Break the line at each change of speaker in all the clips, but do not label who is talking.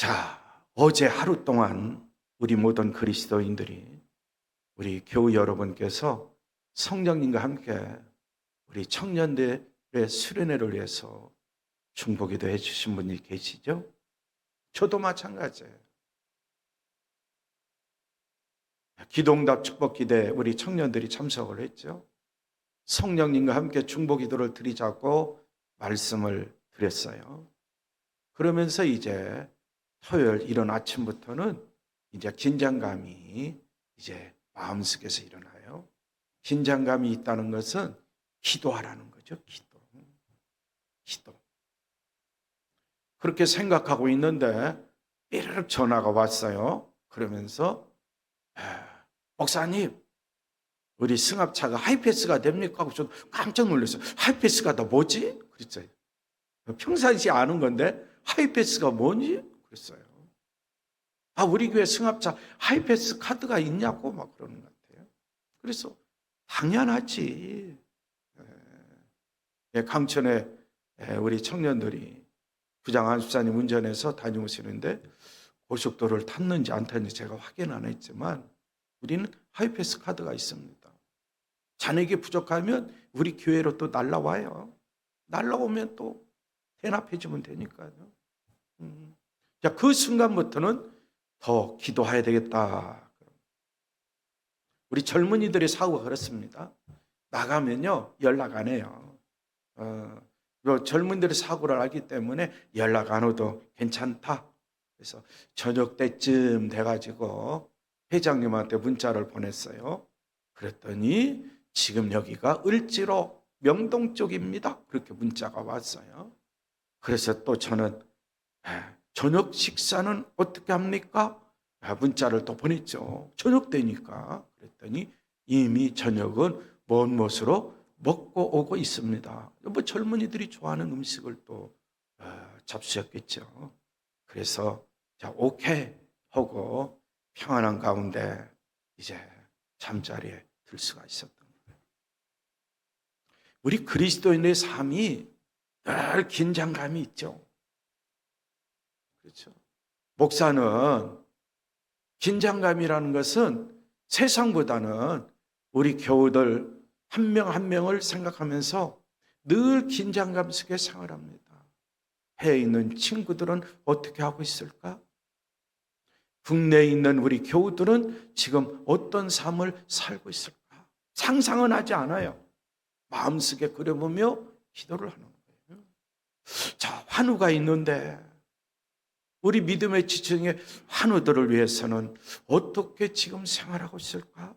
자, 어제 하루 동안 우리 모든 그리스도인들이 우리 교우 여러분께서 성령님과 함께 우리 청년들의 수련회를 위해서 중보기도 해주신 분이 계시죠? 저도 마찬가지예요. 기도응답 축복기도에 우리 청년들이 참석을 했죠. 성령님과 함께 중보기도를 드리자고 말씀을 드렸어요. 그러면서 이제 토요일 이른 아침부터는 이제 긴장감이 이제 마음속에서 일어나요. 긴장감이 있다는 것은 기도하라는 거죠. 기도. 그렇게 생각하고 있는데 삐르륵 전화가 왔어요. 그러면서 목사님, 우리 승합차가 하이패스가 됩니까? 하고 저도 깜짝 놀랐어요. 하이패스가 다 뭐지? 그랬어요. 평상시 아는 건데 하이패스가 뭔지? 그랬어요. 우리 교회 승합차 하이패스 카드가 있냐고 막 그러는 것 같아요. 그래서 당연하지. 강천에 우리 청년들이 부장 안수사님 운전해서 다녀오시는데 고속도로를 탔는지 안 탔는지 제가 확인 안 했지만 우리는 하이패스 카드가 있습니다. 잔액이 부족하면 우리 교회로 또 날라와요. 날라오면 또 대납해 주면 되니까요. 자, 그 순간부터는 더 기도해야 되겠다. 우리 젊은이들의 사고가 그렇습니다. 나가면요 연락 안 해요. 젊은이들의 사고를 알기 때문에 연락 안 해도 괜찮다. 그래서 저녁 때쯤 돼가지고 회장님한테 문자를 보냈어요. 그랬더니 지금 여기가 을지로 명동 쪽입니다. 그렇게 문자가 왔어요. 그래서 또 저는 저녁 식사는 어떻게 합니까? 문자를 또 보냈죠. 저녁 되니까. 그랬더니 이미 저녁은 먼 곳으로 먹고 오고 있습니다. 뭐 젊은이들이 좋아하는 음식을 또 잡수셨겠죠. 그래서 자, 오케이 하고 평안한 가운데 이제 잠자리에 들 수가 있었던 거예요. 우리 그리스도인의 삶이 늘 긴장감이 있죠. 그렇죠. 목사는 긴장감이라는 것은 세상보다는 우리 교우들 한 명 한 명을 생각하면서 늘 긴장감 속에 생활합니다. 해외에 있는 친구들은 어떻게 하고 있을까? 국내에 있는 우리 교우들은 지금 어떤 삶을 살고 있을까? 상상은 하지 않아요. 마음속에 그려보며 기도를 하는 거예요. 자, 환우가 있는데 우리 믿음의 지층의 환우들을 위해서는 어떻게 지금 생활하고 있을까?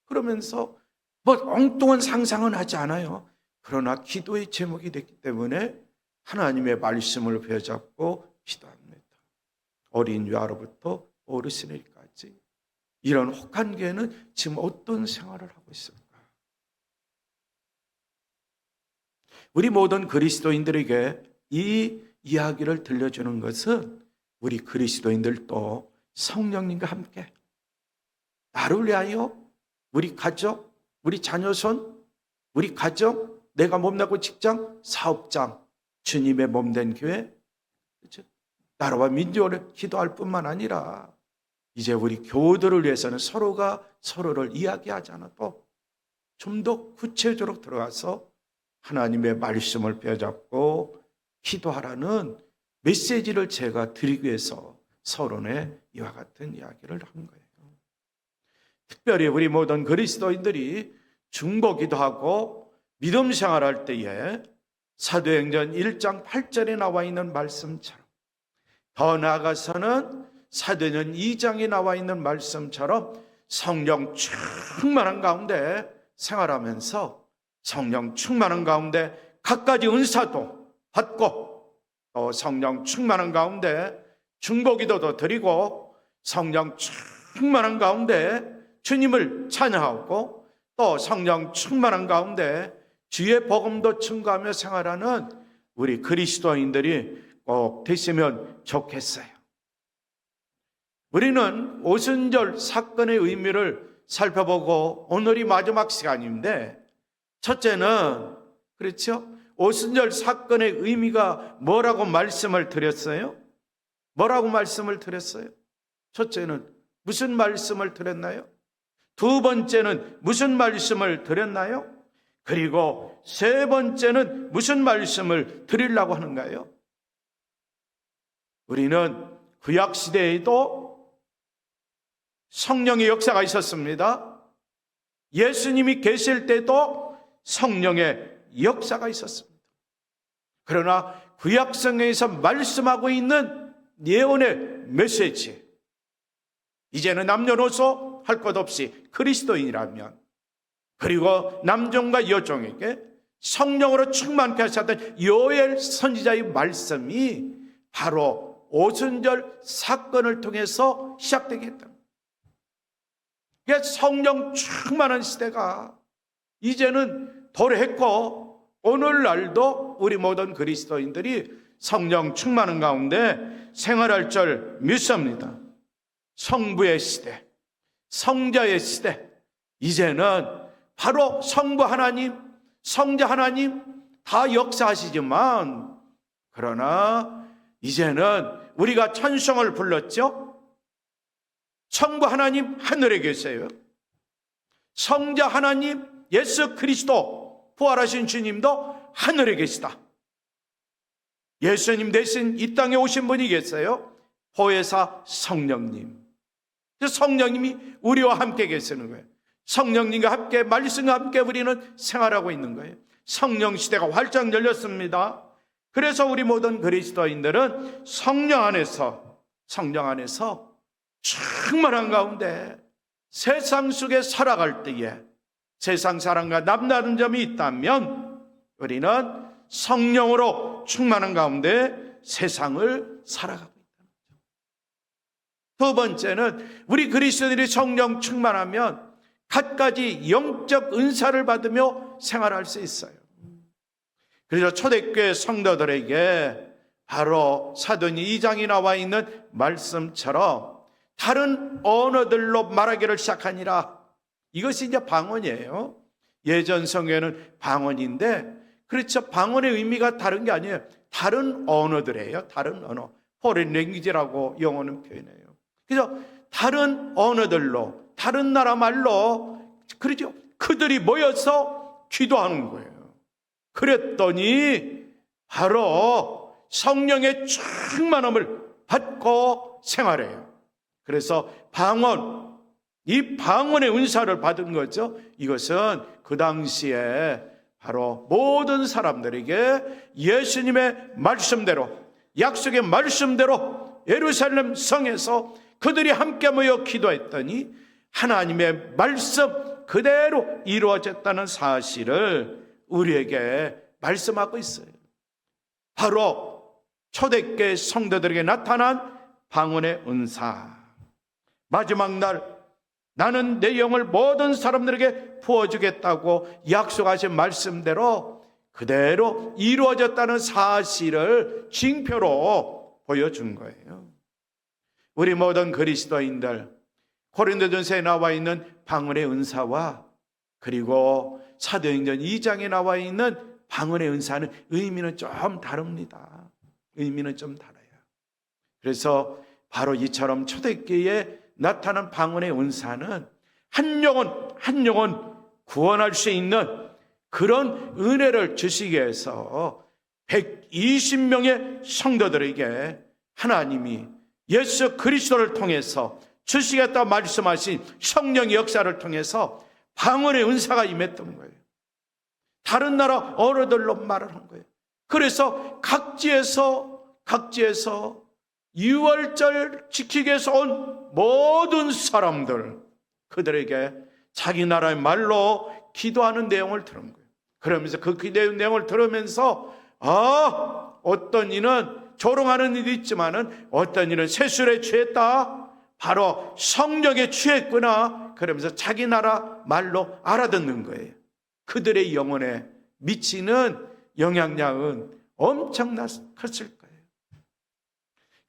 그러면서 뭐 엉뚱한 상상은 하지 않아요. 그러나 기도의 제목이 됐기 때문에 하나님의 말씀을 배잡고 기도합니다. 어린 유아로부터 어르신에게까지 이런 혹한 교회는 지금 어떤 생활을 하고 있을까? 우리 모든 그리스도인들에게 이 이야기를 들려주는 것은 우리 그리스도인들도 성령님과 함께 나를 위하여 우리 가족, 우리 자녀손, 우리 가정, 내가 몸나고 직장, 사업장, 주님의 몸된 교회, 그렇죠? 나라와 민족을 기도할 뿐만 아니라 이제 우리 교우들을 위해서는 서로가 서로를 이야기하지 않아도 좀 더 구체적으로 들어가서 하나님의 말씀을 빼잡고 기도하라는 메시지를 제가 드리기 위해서 서론에 이와 같은 이야기를 한 거예요. 특별히 우리 모든 그리스도인들이 중보기도하고 믿음 생활할 때에 사도행전 1장 8절에 나와 있는 말씀처럼, 더 나아가서는 사도행전 2장에 나와 있는 말씀처럼 성령 충만한 가운데 생활하면서 성령 충만한 가운데 갖가지 은사도 받고 또 성령 충만한 가운데 중보기도도 드리고 성령 충만한 가운데 주님을 찬양하고 또 성령 충만한 가운데 주의 복음도 증거하며 생활하는 우리 그리스도인들이 꼭 되시면 좋겠어요. 우리는 오순절 사건의 의미를 살펴보고 오늘이 마지막 시간인데, 첫째는 그렇죠? 오순절 사건의 의미가 뭐라고 말씀을 드렸어요? 뭐라고 말씀을 드렸어요? 첫째는 무슨 말씀을 드렸나요? 두 번째는 무슨 말씀을 드렸나요? 그리고 세 번째는 무슨 말씀을 드리려고 하는가요? 우리는 구약시대에도 성령의 역사가 있었습니다. 예수님이 계실 때도 성령의 역사가 있었습니다. 그러나 구약성경에서 말씀하고 있는 예언의 메시지, 이제는 남녀노소 할 것 없이 그리스도인이라면, 그리고 남종과 여종에게 성령으로 충만케 하셨던 요엘 선지자의 말씀이 바로 오순절 사건을 통해서 시작되게 했다. 성령 충만한 시대가 이제는 도래했고, 오늘날도 우리 모든 그리스도인들이 성령 충만한 가운데 생활할 줄 믿습니다. 성부의 시대, 성자의 시대, 이제는 바로 성부 하나님, 성자 하나님 다 역사하시지만, 그러나 이제는 우리가 찬송을 불렀죠. 성부 하나님 하늘에 계세요. 성자 하나님 예수 그리스도 부활하신 주님도 하늘에 계시다. 예수님 대신 이 땅에 오신 분이 계세요. 보혜사 성령님. 성령님이 우리와 함께 계시는 거예요. 성령님과 함께, 말씀과 함께 우리는 생활하고 있는 거예요. 성령 시대가 활짝 열렸습니다. 그래서 우리 모든 그리스도인들은 성령 안에서 충만한 가운데 세상 속에 살아갈 때에 세상 사람과 남다른 점이 있다면 우리는 성령으로 충만한 가운데 세상을 살아가고 있다. 두 번째는 우리 그리스도인들이 성령 충만하면 갖가지 영적 은사를 받으며 생활할 수 있어요. 그래서 초대교회 성도들에게 바로 사도행 2장에 나와 있는 말씀처럼 다른 언어들로 말하기를 시작하니라. 이것이 이제 방언이에요. 예전 성경에는 방언인데, 그렇죠, 방언의 의미가 다른 게 아니에요. 다른 언어들이에요. 다른 언어, foreign language라고 영어는 표현해요. 그래서 다른 언어들로, 다른 나라 말로, 그렇죠, 그들이 모여서 기도하는 거예요. 그랬더니 바로 성령의 충만함을 받고 생활해요. 그래서 방언, 이 방언의 은사를 받은 거죠. 이것은 그 당시에 바로 모든 사람들에게 예수님의 말씀대로, 약속의 말씀대로 예루살렘 성에서 그들이 함께 모여 기도했더니 하나님의 말씀 그대로 이루어졌다는 사실을 우리에게 말씀하고 있어요. 바로 초대교회 성도들에게 나타난 방언의 은사. 마지막 날 나는 내 영을 모든 사람들에게 부어주겠다고 약속하신 말씀대로 그대로 이루어졌다는 사실을 징표로 보여준 거예요. 우리 모든 그리스도인들, 고린도전서에 나와 있는 방언의 은사와 그리고 사도행전 2장에 나와 있는 방언의 은사는 의미는 좀 다릅니다. 의미는 좀 달라요. 그래서 바로 이처럼 초대교회에 나타난 방언의 은사는 한 영혼 구원할 수 있는 그런 은혜를 주시기 위해서 120명의 성도들에게 하나님이 예수 그리스도를 통해서 주시겠다 말씀하신 성령의 역사를 통해서 방언의 은사가 임했던 거예요. 다른 나라 언어들로 말을 한 거예요. 그래서 각지에서 유월절 지키기 위해서 온 모든 사람들, 그들에게 자기 나라의 말로 기도하는 내용을 들은 거예요. 그러면서 그 기도의 내용을 들으면서 어떤 이는 조롱하는 일이 있지만은 어떤 이는 세술에 취했다, 바로 성령에 취했구나, 그러면서 자기 나라 말로 알아듣는 거예요. 그들의 영혼에 미치는 영향력은 엄청났을 거예요.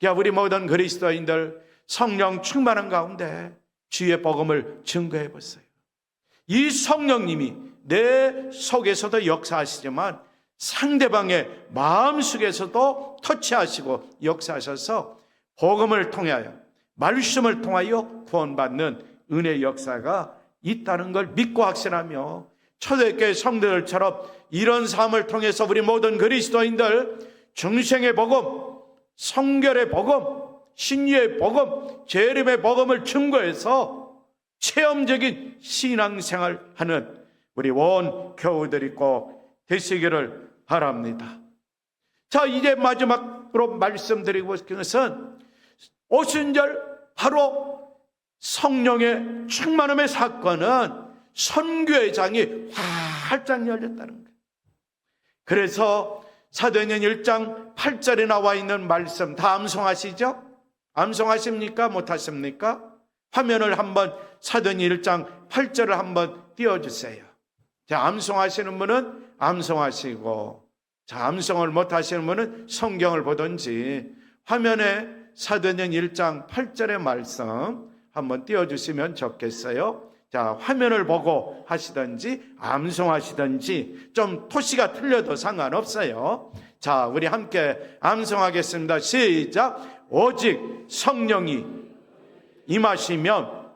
야, 우리 모든 그리스도인들 성령 충만한 가운데 주의 복음을 증거해 보세요. 이 성령님이 내 속에서도 역사하시지만 상대방의 마음속에서도 터치하시고 역사하셔서 복음을 통하여, 말씀을 통하여 구원받는 은혜의 역사가 있다는 걸 믿고 확신하며, 초대교회 성도들처럼 이런 삶을 통해서 우리 모든 그리스도인들 중생의 복음, 성결의 복음, 신유의 복음, 재림의 복음을 증거해서 체험적인 신앙생활하는 우리 온 교우들이 꼭 되시기를 바랍니다. 자, 이제 마지막으로 말씀드리고 싶은 것은 오순절 바로 성령의 충만함의 사건은 선교회장이 활짝 열렸다는 거예요. 그래서 사도행전 1장 8절에 나와 있는 말씀 다 암송하시죠? 암송하십니까? 못하십니까? 화면을 한번 사도행전 1장 8절을 한번 띄워주세요. 자, 암송하시는 분은 암송하시고, 자, 암송을 못하시는 분은 성경을 보든지 화면에 사도행전 1장 8절의 말씀 한번 띄워주시면 좋겠어요. 자, 화면을 보고 하시든지 암송하시든지 좀 토시가 틀려도 상관없어요. 자, 우리 함께 암송하겠습니다. 시작. 오직 성령이 임하시면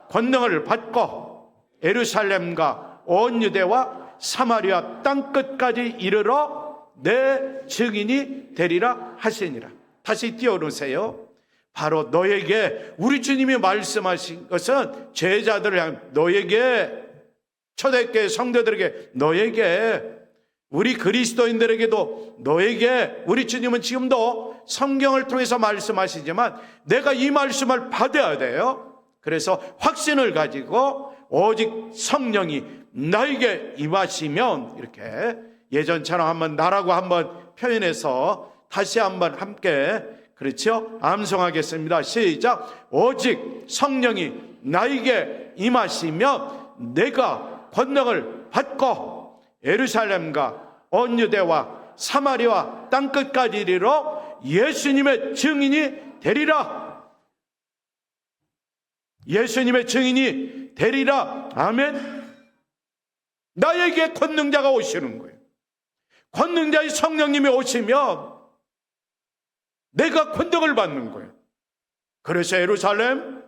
권능을 받고 예루살렘과 온 유대와 사마리아 땅끝까지 이르러 내 증인이 되리라 하시니라. 다시 띄워놓으세요. 바로 너에게, 우리 주님이 말씀하신 것은 제자들을 향해, 너에게, 초대교회 성도들에게, 너에게, 우리 그리스도인들에게도, 너에게, 우리 주님은 지금도 성경을 통해서 말씀하시지만 내가 이 말씀을 받아야 돼요. 그래서 확신을 가지고 오직 성령이 나에게 임하시면, 이렇게 예전처럼 한번 나라고 한번 표현해서 다시 한번 함께, 그렇죠? 암송하겠습니다. 시작. 오직 성령이 나에게 임하시면 내가 권능을 받고 예루살렘과 온 유대와 사마리아 땅끝까지 이르러 예수님의 증인이 되리라. 예수님의 증인이 되리라. 아멘. 나에게 권능자가 오시는 거예요. 권능자의 성령님이 오시면 내가 권능을 받는 거예요. 그래서 예루살렘,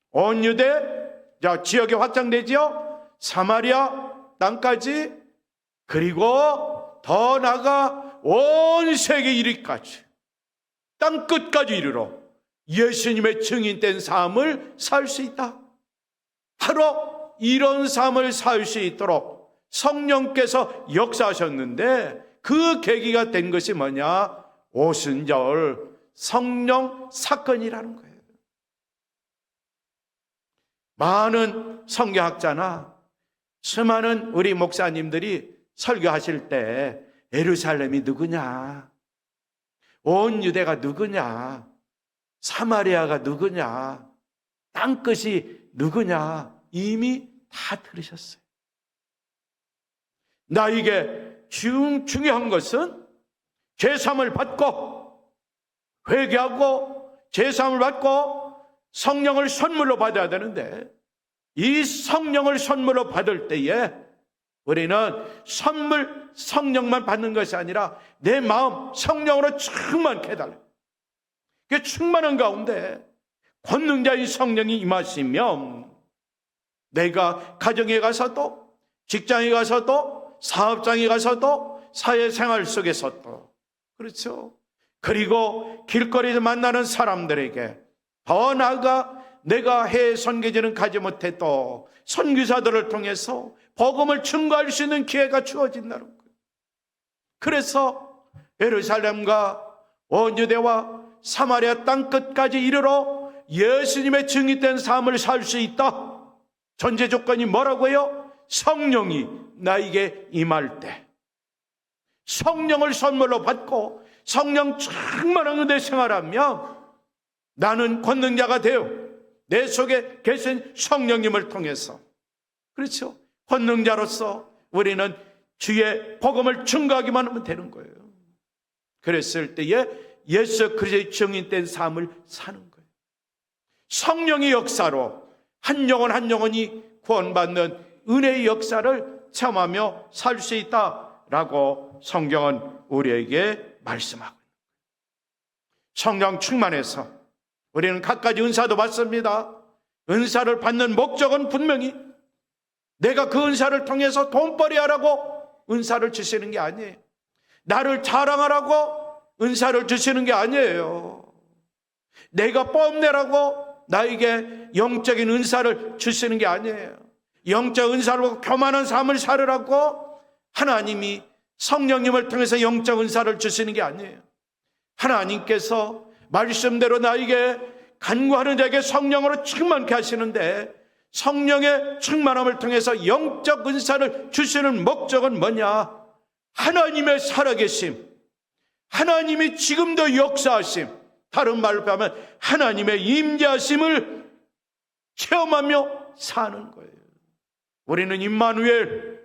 온 유대, 자, 지역이 확장되지요. 사마리아 땅까지, 그리고 더 나아가 온 세계 이르기까지, 땅끝까지 이르러 예수님의 증인된 삶을 살 수 있다. 바로 이런 삶을 살 수 있도록 성령께서 역사하셨는데, 그 계기가 된 것이 뭐냐? 오순절 성령 사건이라는 거예요. 많은 성경학자나 수많은 우리 목사님들이 설교하실 때 예루살렘이 누구냐, 온 유대가 누구냐, 사마리아가 누구냐, 땅끝이 누구냐 이미 다 들으셨어요. 나에게 중요한 것은 제사함을 받고 회개하고 제사함을 받고 성령을 선물로 받아야 되는데, 이 성령을 선물로 받을 때에 우리는 선물 성령만 받는 것이 아니라 내 마음 성령으로 충만케 해달라요. 그 충만한 가운데 권능자인 성령이 임하시면 내가 가정에 가서도, 직장에 가서도, 사업장에 가서도, 사회생활 속에서도, 그렇죠. 그리고 길거리에서 만나는 사람들에게, 더 나아가 내가 해외 선교지는 가지 못해도 선교사들을 통해서 복음을 증거할 수 있는 기회가 주어진다는 거예요. 그래서 예루살렘과 온 유대와 사마리아 땅끝까지 이르러 예수님의 증인된 삶을 살 수 있다. 전제 조건이 뭐라고요? 성령이 나에게 임할 때, 성령을 선물로 받고 성령 충만한 은혜 생활하면 나는 권능자가 되어 내 속에 계신 성령님을 통해서, 그렇죠, 권능자로서 우리는 주의 복음을 증거하기만 하면 되는 거예요. 그랬을 때에 예수 그리스도의 증인된 삶을 사는 거예요. 성령의 역사로 한 영혼 한 영혼이 구원받는 은혜의 역사를 체험하며 살 수 있다라고 성경은 우리에게 말씀하고 있는 거예요. 성령 충만해서 우리는 갖가지 은사도 받습니다. 은사를 받는 목적은 분명히 내가 그 은사를 통해서 돈벌이 하라고 은사를 주시는 게 아니에요. 나를 자랑하라고 은사를 주시는 게 아니에요. 내가 뽐내라고 나에게 영적인 은사를 주시는 게 아니에요. 영적 은사를 받고 교만한 삶을 살으라고 하나님이 성령님을 통해서 영적 은사를 주시는 게 아니에요. 하나님께서 말씀대로 나에게 간구하는 자에게 성령으로 충만케 하시는데, 성령의 충만함을 통해서 영적 은사를 주시는 목적은 뭐냐? 하나님의 살아계심, 하나님이 지금도 역사하심, 다른 말로 하면 하나님의 임재하심을 체험하며 사는 거예요. 우리는 임마누엘,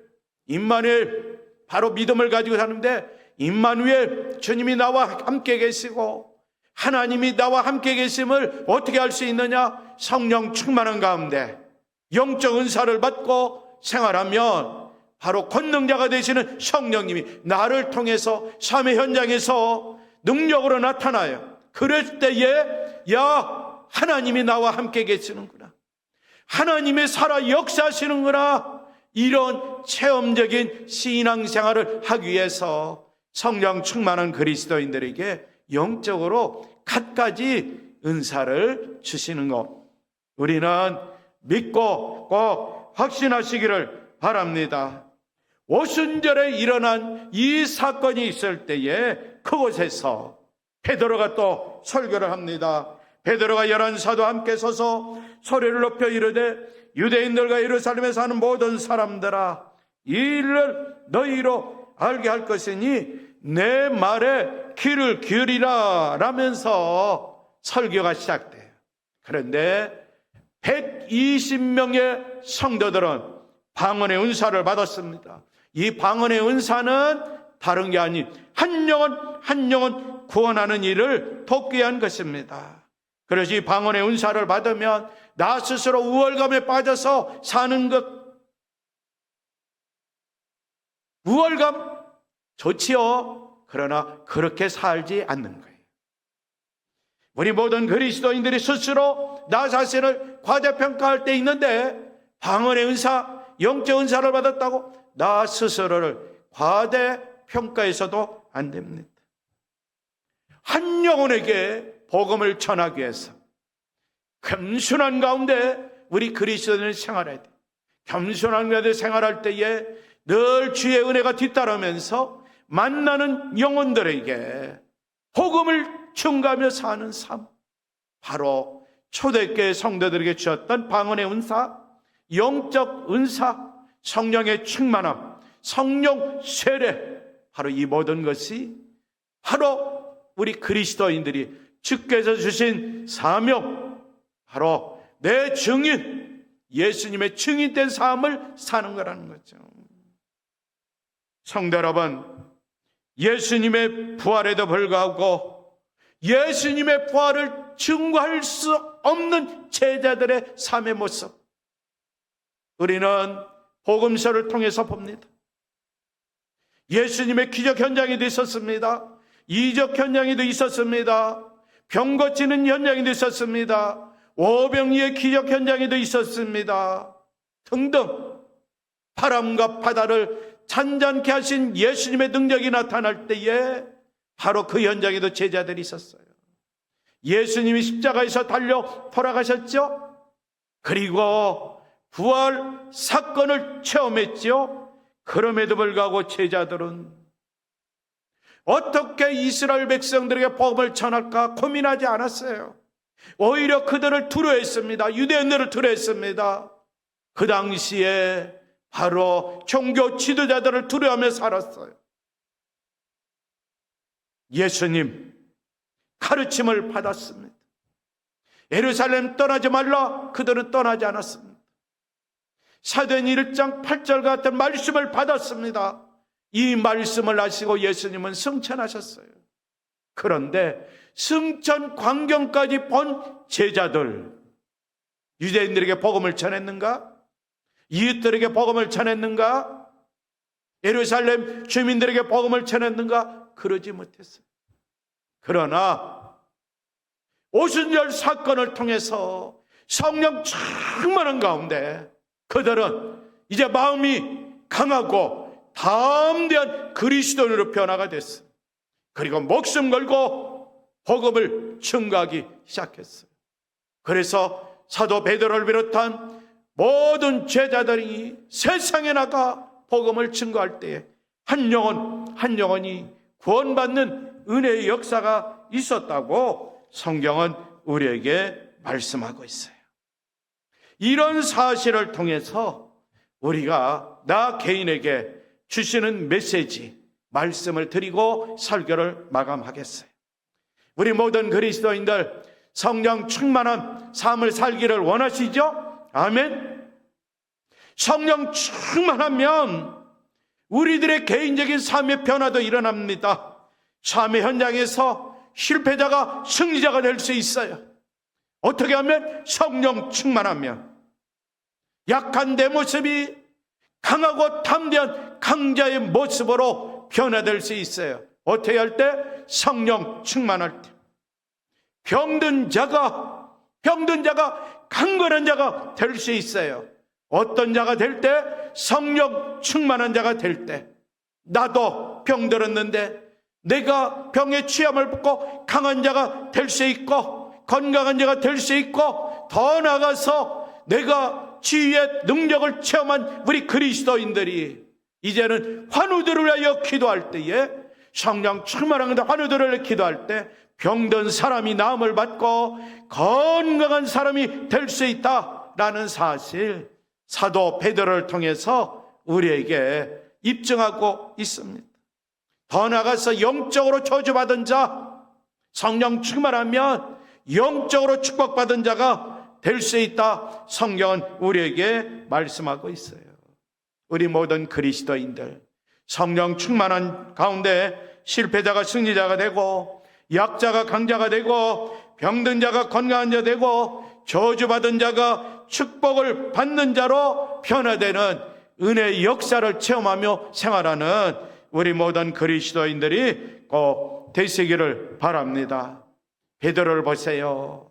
바로 믿음을 가지고 사는데, 임마누엘, 주님이 나와 함께 계시고 하나님이 나와 함께 계심을 어떻게 알 수 있느냐? 성령 충만한 가운데 영적 은사를 받고 생활하면 바로 권능자가 되시는 성령님이 나를 통해서 삶의 현장에서 능력으로 나타나요. 그럴 때에 하나님이 나와 함께 계시는구나, 하나님이 살아 역사하시는구나, 이런 체험적인 신앙생활을 하기 위해서 성령 충만한 그리스도인들에게 영적으로 갖가지 은사를 주시는 것, 우리는 믿고 꼭 확신하시기를 바랍니다. 오순절에 일어난 이 사건이 있을 때에 그곳에서 베드로가 또 설교를 합니다. 베드로가 열한 사도 함께 서서 소리를 높여 이르되, 유대인들과 예루살렘에 사는 모든 사람들아, 이 일을 너희로 알게 할 것이니 내 말에 귀를 기울이라 라면서 설교가 시작돼요. 그런데 120명의 성도들은 방언의 은사를 받았습니다. 이 방언의 은사는 다른 게 아닌 한 영혼 구원하는 일을 돕기 위한 것입니다. 그래서 이 방언의 은사를 받으면 나 스스로 우월감에 빠져서 사는 것, 우월감 좋지요. 그러나 그렇게 살지 않는 거예요. 우리 모든 그리스도인들이 스스로 나 자신을 과대평가할 때 있는데, 방언의 은사, 영적 은사를 받았다고 나 스스로를 과대평가해서도 안 됩니다. 한 영혼에게 복음을 전하기 위해서 겸손한 가운데 우리 그리스도인을 생활해야 돼요. 겸손한 가운데 생활할 때에 늘 주의 은혜가 뒤따르면서 만나는 영혼들에게 복음을 증가하며 사는 삶, 바로 초대교회 성도들에게 주었던 방언의 은사, 영적 은사, 성령의 충만함, 성령 세례, 바로 이 모든 것이 바로 우리 그리스도인들이 주께서 주신 사명, 바로 내 증인, 예수님의 증인된 삶을 사는 거라는 거죠. 성도 여러분, 예수님의 부활에도 불구하고 예수님의 부활을 증거할 수 없는 제자들의 삶의 모습, 우리는 복음서를 통해서 봅니다. 예수님의 기적 현장에도 있었습니다. 이적 현장에도 있었습니다. 병 고치는 현장에도 있었습니다. 오병이의 기적 현장에도 있었습니다. 등등 바람과 바다를 잔잔케 하신 예수님의 능력이 나타날 때에 바로 그 현장에도 제자들이 있었어요. 예수님이 십자가에서 달려 돌아가셨죠. 그리고 부활 사건을 체험했죠. 그럼에도 불구하고 제자들은 어떻게 이스라엘 백성들에게 복음을 전할까 고민하지 않았어요. 오히려 그들을 두려워했습니다. 유대인들을 두려워했습니다. 그 당시에 바로 종교 지도자들을 두려워하며 살았어요. 예수님 가르침을 받았습니다. 예루살렘 떠나지 말라, 그들은 떠나지 않았습니다. 사도행 1장 8절 같은 말씀을 받았습니다. 이 말씀을 하시고 예수님은 승천하셨어요. 그런데 승천 광경까지 본 제자들, 유대인들에게 복음을 전했는가? 이웃들에게 복음을 전했는가? 예루살렘 주민들에게 복음을 전했는가? 그러지 못했어요. 그러나 오순절 사건을 통해서 성령 충만한 가운데 그들은 이제 마음이 강하고 담대한 그리스도인으로 변화가 됐어요. 그리고 목숨 걸고 복음을 증거하기 시작했어요. 그래서 사도 베드로를 비롯한 모든 제자들이 세상에 나가 복음을 증거할 때에 한 영혼 한 영혼이 구원받는 은혜의 역사가 있었다고 성경은 우리에게 말씀하고 있어요. 이런 사실을 통해서 우리가 나 개인에게 주시는 메시지, 말씀을 드리고 설교를 마감하겠어요. 우리 모든 그리스도인들 성령 충만한 삶을 살기를 원하시죠? 아멘. 성령 충만하면 우리들의 개인적인 삶의 변화도 일어납니다. 삶의 현장에서 실패자가 승리자가 될 수 있어요. 어떻게 하면? 성령 충만하면 약한 내 모습이 강하고 담대한 강자의 모습으로 변화될 수 있어요. 어떻게 할 때? 성령 충만할 때. 병든 자가 강건한 자가 될 수 있어요. 어떤 자가 될 때? 성령 충만한 자가 될 때. 나도 병들었는데 내가 병의 취함을 받고 강한 자가 될 수 있고 건강한 자가 될 수 있고 더 나아가서 내가 지위의 능력을 체험한 우리 그리스도인들이 이제는 환우들을 위하여 기도할 때에 성령 충만한 환우들을 위하여 기도할 때 병든 사람이 나음을 받고 건강한 사람이 될 수 있다라는 사실 사도 베드로를 통해서 우리에게 입증하고 있습니다. 더 나아가서 영적으로 저주받은 자, 성령 충만하면 영적으로 축복받은 자가 될 수 있다. 성경은 우리에게 말씀하고 있어요. 우리 모든 그리스도인들 성령 충만한 가운데 실패자가 승리자가 되고 약자가 강자가 되고 병든 자가 건강한 자 되고 저주받은 자가 축복을 받는 자로 변화되는 은혜의 역사를 체험하며 생활하는 우리 모든 그리스도인들이 꼭 되시기를 바랍니다. 베드로를 보세요.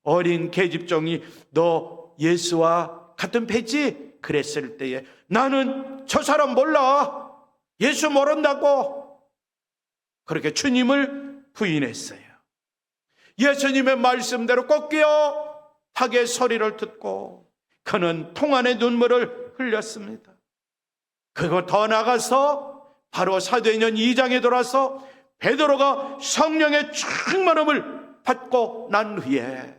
어린 계집종이 너 예수와 같은 패지? 그랬을 때에 나는 저 사람 몰라. 예수 모른다고. 그렇게 주님을 부인했어요. 예수님의 말씀대로 꺾여 닭의 소리를 듣고 그는 통안의 눈물을 흘렸습니다. 그리고 더 나가서 바로 사도행전 2장에 돌아서 베드로가 성령의 충만함을 받고 난 후에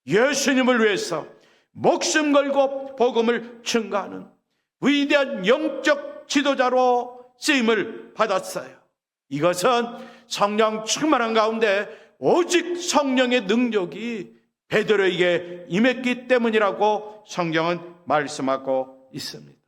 예수님을 위해서 목숨 걸고 복음을 증거하는 위대한 영적 지도자로 쓰임을 받았어요. 이것은 성령 충만한 가운데 오직 성령의 능력이 베드로에게 임했기 때문이라고 성경은 말씀하고 있습니다.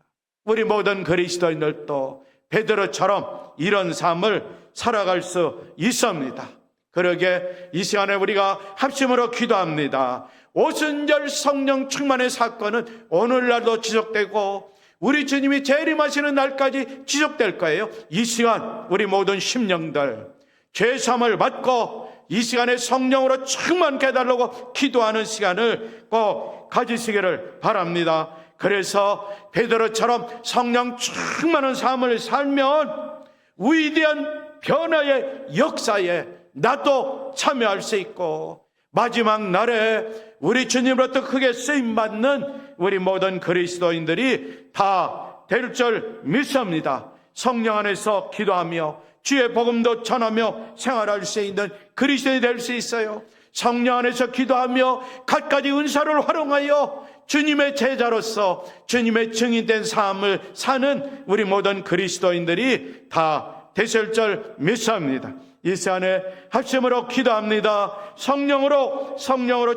우리 모든 그리스도인들도 베드로처럼 이런 삶을 살아갈 수 있습니다. 그러게 이 시간에 우리가 합심으로 기도합니다. 오순절 성령 충만의 사건은 오늘날도 지속되고 우리 주님이 재림하시는 날까지 지속될 거예요. 이 시간 우리 모든 심령들 죄사함을 받고 이 시간에 성령으로 충만케 해달라고 기도하는 시간을 꼭 가지시기를 바랍니다. 그래서 베드로처럼 성령 충만한 삶을 살면 위대한 변화의 역사에 나도 참여할 수 있고 마지막 날에 우리 주님으로부터 크게 쓰임받는 우리 모든 그리스도인들이 다 될 줄 믿습니다. 성령 안에서 기도하며 주의 복음도 전하며 생활할 수 있는 그리스도인이 될 수 있어요. 성령 안에서 기도하며 갖가지 은사를 활용하여 주님의 제자로서 주님의 증인된 삶을 사는 우리 모든 그리스도인들이 다 되실 줄 믿습니다. 이 시간에 합심으로 기도합니다. 성령으로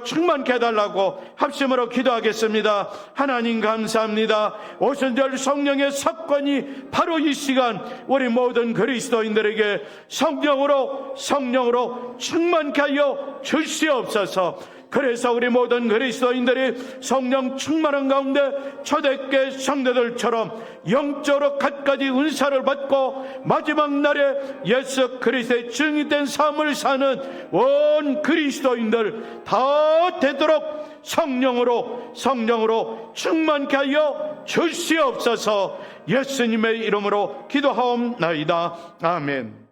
충만케 해달라고 합심으로 기도하겠습니다. 하나님 감사합니다. 오순절 성령의 사건이 바로 이 시간 우리 모든 그리스도인들에게 성령으로 충만케 하여 주시옵소서. 그래서 우리 모든 그리스도인들이 성령 충만한 가운데 초대교회 성도들처럼 영적으로 갖가지 은사를 받고 마지막 날에 예수 그리스도의 증인된 삶을 사는 온 그리스도인들 다 되도록 성령으로 충만케 하여 주시옵소서. 예수님의 이름으로 기도하옵나이다. 아멘.